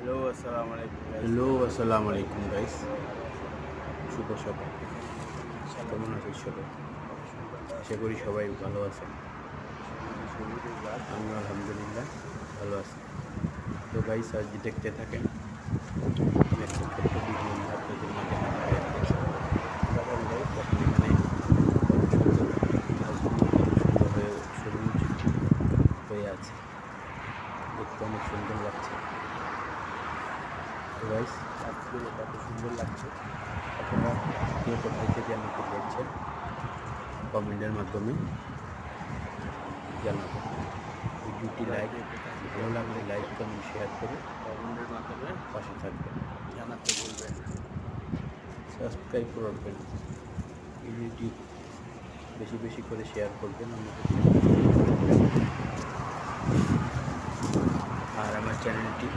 Hello আসসালামু আলাইকুম guys, শুভ সকাল। কেমন আছেন সবাই? আশা করি সবাই ভালো আছেন। আমি আলহামদুলিল্লাহ ভালো আছি। তো গাইস, আজ দেখতে থাকেন। আমি একটা ছোট্ট ভিডিও নিয়ে আপনাদের মাঝে হাজির হয়ে গেছি। দেখেন গাইস, দেখেন এখানে কত সুন্দর গাছগুলো কত সুন্দর হয়ে সবুজ হয়ে আছে, দেখতে অনেক সুন্দর লাগছে। তো গাইস, গাছগুলো কত সুন্দর লাগছে। আপনারা কে কোথায় থেকে আমাকে দেখছেন কমেন্টের মাধ্যমে জানাবেন। ভিডিওটি ভালো লাগলে লাইক কমেন্ট শেয়ার করে কমেন্টের মাধ্যমে পাশে থাকবেন, জানাতে বলবেন, সাবস্ক্রাইব করবেন, ভিডিওটি বেশি বেশি করে শেয়ার করবেন আর আমার চ্যানেলটি